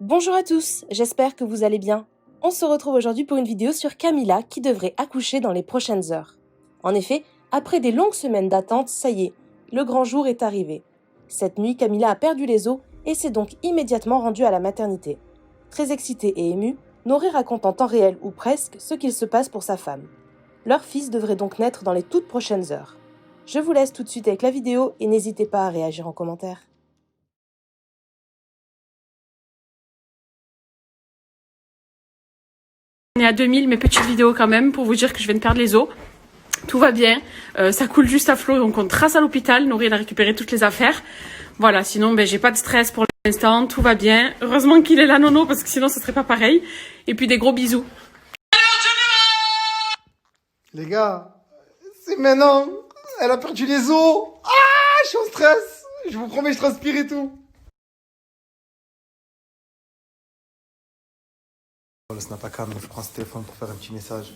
Bonjour à tous, j'espère que vous allez bien. On se retrouve aujourd'hui pour une vidéo sur Camilla qui devrait accoucher dans les prochaines heures. En effet, après des longues semaines d'attente, ça y est, le grand jour est arrivé. Cette nuit, Camilla a perdu les os et s'est donc immédiatement rendue à la maternité. Très excitée et émue, Noré raconte en temps réel ou presque ce qu'il se passe pour sa femme. Leur fils devrait donc naître dans les toutes prochaines heures. Je vous laisse tout de suite avec la vidéo et n'hésitez pas à réagir en commentaire. On est à 2000, mes petites vidéos quand même, pour vous dire que je viens de perdre les os. Tout va bien, ça coule juste à flot, donc on trace à l'hôpital. Noré a récupéré toutes les affaires. Voilà, sinon j'ai pas de stress pour l'instant, tout va bien. Heureusement qu'il est là, Nono, parce que sinon ce serait pas pareil. Et puis des gros bisous. Les gars, c'est maintenant. Elle a perdu les os. Ah, je suis en stress. Je vous promets, je transpire et tout. Le snap à cam, je prends ce téléphone pour faire un petit message.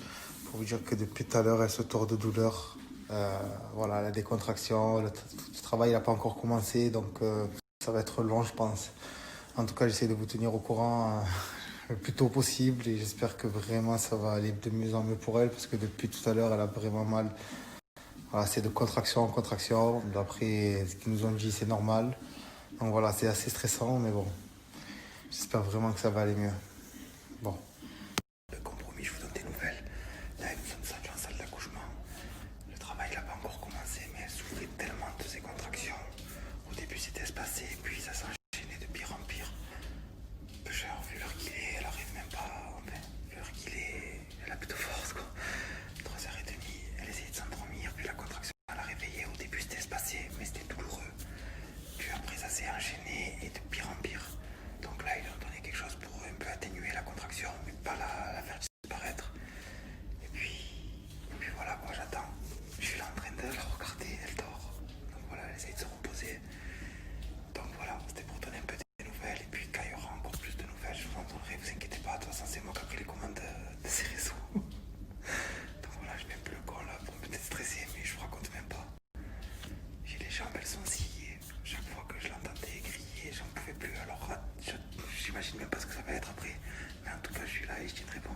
Pour vous dire que depuis tout à l'heure, elle se tord de douleur. Voilà, elle a des contractions. Le travail n'a pas encore commencé, donc ça va être long, je pense. En tout cas, j'essaie de vous tenir au courant le plus tôt possible. Et j'espère que vraiment ça va aller de mieux en mieux pour elle. Parce que depuis tout à l'heure, elle a vraiment mal. Voilà, c'est de contraction en contraction. D'après ce qu'ils nous ont dit, c'est normal. Donc voilà, c'est assez stressant, mais bon. J'espère vraiment que ça va aller mieux. Bon. Le compromis, je vous donne des nouvelles. Là, nous sommes sortis en salle d'accouchement. Le travail n'a pas encore commencé, mais elle souffrait tellement de ses contractions. Au début, c'était espacé, puis ça s'enchaînait de pire en pire. Peu cher, vu l'heure qu'il est, elle arrive même pas. Enfin, l'heure qu'il est, elle a plus de force, quoi. 3h30, elle essayait de s'endormir, puis la contraction, elle a réveillé. Au début, c'était espacé, mais c'était douloureux. Puis après, ça s'est enchaîné et de pire en pire. Donc là, ils ont donné quelque chose pour un peu atténuer la contraction, mais pas la faire disparaître. Et puis voilà, quoi, j'attends. Je suis là en train de la regarder, elle dort. Donc voilà, elle essaye de se reposer. Donc voilà, c'était pour donner un peu des nouvelles. Et puis quand il y aura encore plus de nouvelles, je vous entendrai, vous inquiétez pas. De toute façon, c'est moi qui ai pris les commandes de ces réseaux. Donc voilà, je mets un peu le corps là pour me déstresser, mais je vous raconte même pas. J'ai les jambes, elles sont sciées. Chaque fois que je l'entendais crier, j'en pouvais plus. Alors j'imagine même pas ce que ça va être après. Mais en tout cas, je suis là et je tiendrai bon.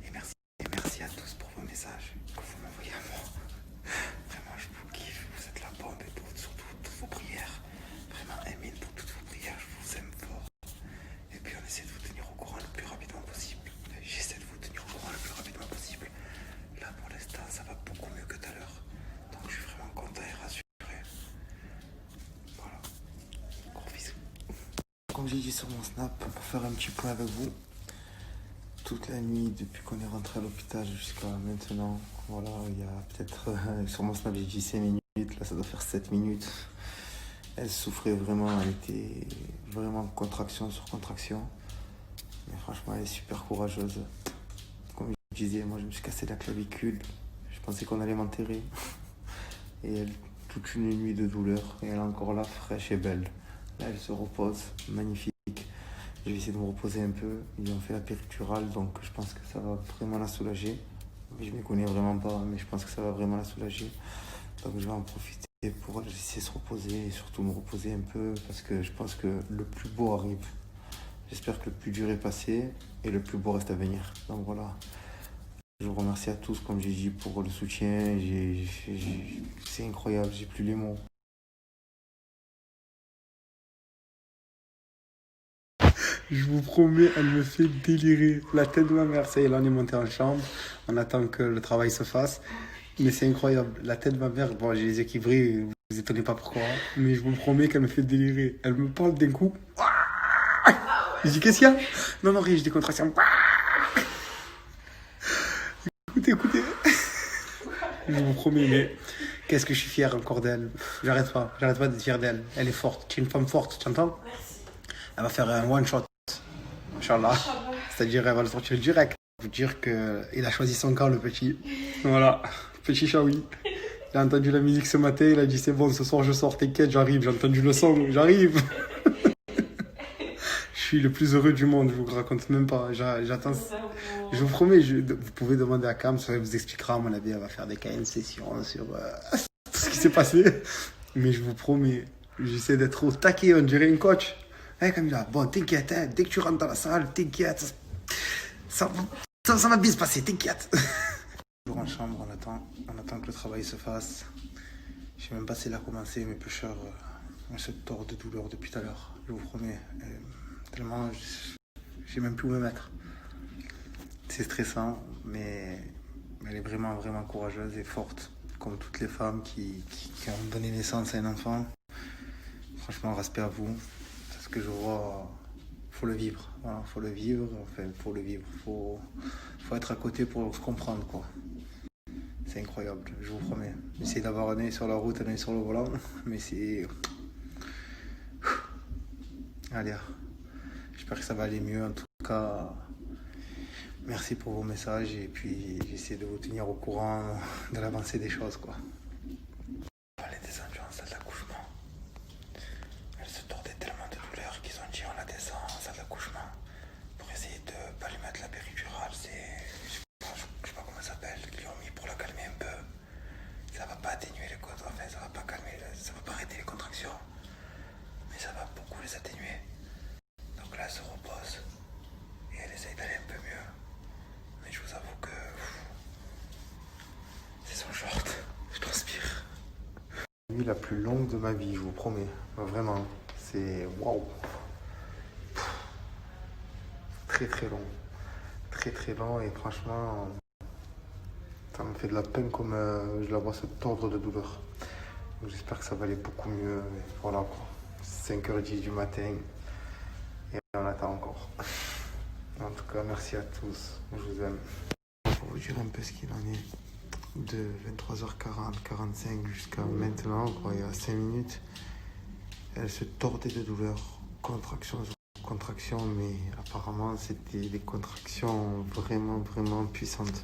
Et merci à tous pour vos messages que vous m'envoyez à moi. Vraiment, je vous kiffe. Vous êtes la bombe et pour surtout toutes vos prières. Vraiment, Amine, pour toutes vos prières, je vous aime fort. Et puis, on essaie de vous tenir au courant le plus rapidement possible. J'essaie de vous tenir au courant le plus rapidement possible. Là, pour l'instant, ça va beaucoup mieux que tout à l'heure. Donc, je suis vraiment content et rassuré. Voilà. Gros bisous. Comme j'ai dit sur mon snap, pour faire un petit point avec vous, toute la nuit, depuis qu'on est rentré à l'hôpital jusqu'à maintenant, voilà, il y a peut-être, sur mon snap j'ai dit 5 minutes, là ça doit faire 7 minutes. Elle souffrait vraiment, elle était vraiment contraction sur contraction. Mais franchement, elle est super courageuse. Comme je disais, moi je me suis cassé la clavicule, je pensais qu'on allait m'enterrer. Et elle, toute une nuit de douleur, et elle est encore là, fraîche et belle. Là, elle se repose, magnifique. Je vais essayer de me reposer un peu. Ils ont fait la péridurale, donc je pense que ça va vraiment la soulager. Je ne m'y connais vraiment pas, mais je pense que ça va vraiment la soulager. Donc je vais en profiter pour essayer de se reposer et surtout me reposer un peu parce que je pense que le plus beau arrive. J'espère que le plus dur est passé et le plus beau reste à venir. Donc voilà. Je vous remercie à tous, comme j'ai dit, pour le soutien. C'est incroyable, j'ai plus les mots. Je vous promets, elle me fait délirer. La tête de ma mère, ça y est, là on est monté en chambre. On attend que le travail se fasse. Mais c'est incroyable. La tête de ma mère, bon, j'ai les yeux qui brillent, vous étonnez pas pourquoi. Mais je vous promets qu'elle me fait délirer. Elle me parle d'un coup. Je dis, qu'est-ce qu'il y a? Non, rien, j'ai des contractions. Écoutez. Je vous promets, mais qu'est-ce que je suis fier encore d'elle. J'arrête pas d'être fier d'elle. Elle est forte. Tu es une femme forte, tu entends? Elle va faire un one shot. Inch'Allah. C'est-à-dire, elle va le sortir direct. Vous dire qu'il a choisi son camp, le petit. Voilà, petit Chaoui. Il a entendu la musique ce matin, il a dit c'est bon, ce soir je sors, t'inquiète, j'arrive. J'ai entendu le son, j'arrive. Je suis le plus heureux du monde, je vous raconte même pas. J'attends. Je vous promets, vous pouvez demander à Cam, ça vous expliquera. À mon avis, elle va faire des KN sessions sur tout ce qui s'est passé. Mais je vous promets, j'essaie d'être au taquet, on dirait une coach. Hein, Camilla? Bon, t'inquiète, hein, dès que tu rentres dans la salle, t'inquiète. Ça va bien se passer, t'inquiète. Toujours en chambre, on attend que le travail se fasse. Je sais même pas s'il a commencé, mes pêcheurs se tordent de douleur depuis tout à l'heure. Je vous promets. Tellement, j'ai même plus où me mettre. C'est stressant, mais elle est vraiment, vraiment courageuse et forte. Comme toutes les femmes qui ont donné naissance à un enfant. Franchement, respect à vous. Parce que je vois, faut le vivre. Voilà, faut le vivre. Enfin, faut le vivre. Faut être à côté pour se comprendre, quoi. C'est incroyable, je vous promets. J'essaie d'avoir un œil sur la route, un œil sur le volant, mais c'est... Allez, j'espère que ça va aller mieux. En tout cas, merci pour vos messages et puis j'essaie de vous tenir au courant de l'avancée des choses, quoi. Elle est descendue en salle d'accouchement. Elle se tordait tellement de douleur qu'ils ont dit on la descend en salle d'accouchement pour essayer de ne pas lui mettre la péridurale. Je sais pas comment ça s'appelle, qu'ils lui ont mis pour la calmer un peu. Ça va pas atténuer les contractions, enfin ça va pas calmer, ça va pas arrêter les contractions, mais ça va beaucoup les atténuer. Donc là elle se repose et elle essaye d'aller un peu mieux. Mais je vous avoue que c'est son short, je transpire. La nuit la plus longue de ma vie, je vous promets, vraiment, c'est waouh. Très très long, très très long et franchement... Ça me fait de la peine comme je la vois se tordre de douleur. Donc j'espère que ça va aller beaucoup mieux. Mais voilà quoi. 5h10 du matin et on attend encore. En tout cas, merci à tous. Je vous aime. Pour vous dire un peu ce qu'il en est, de 23h40, 45 jusqu'à maintenant, quoi, il y a 5 minutes, elle se tordait de douleur. Contraction sur contraction, mais apparemment c'était des contractions vraiment, vraiment puissantes.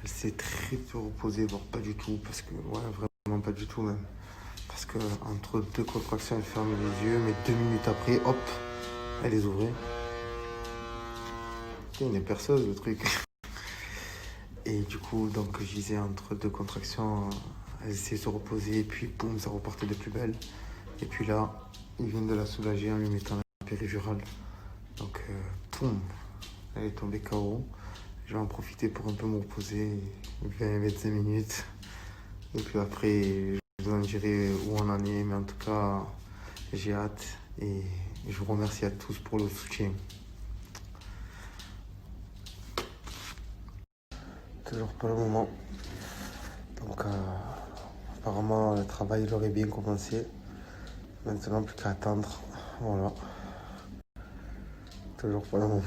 Elle s'est très peu reposée, voire pas du tout, parce que, ouais, vraiment pas du tout même. Parce que entre deux contractions, elle fermait les yeux, mais 2 minutes après, hop, elle les ouvrait. Il y a une perceuse, le truc. Et du coup, donc, je disais, entre deux contractions, elle essayait de se reposer, et puis, boum, ça repartait de plus belle. Et puis là, ils viennent de la soulager en lui mettant la péridurale. Donc, boum, elle est tombée KO. Je vais en profiter pour un peu me reposer, 20-25 minutes. Et puis après, je vous en dirai où on en est. Mais en tout cas, j'ai hâte. Et je vous remercie à tous pour le soutien. Toujours pas le moment. Donc, apparemment, le travail il aurait bien commencé. Maintenant, plus qu'à attendre. Voilà. Toujours pas le moment.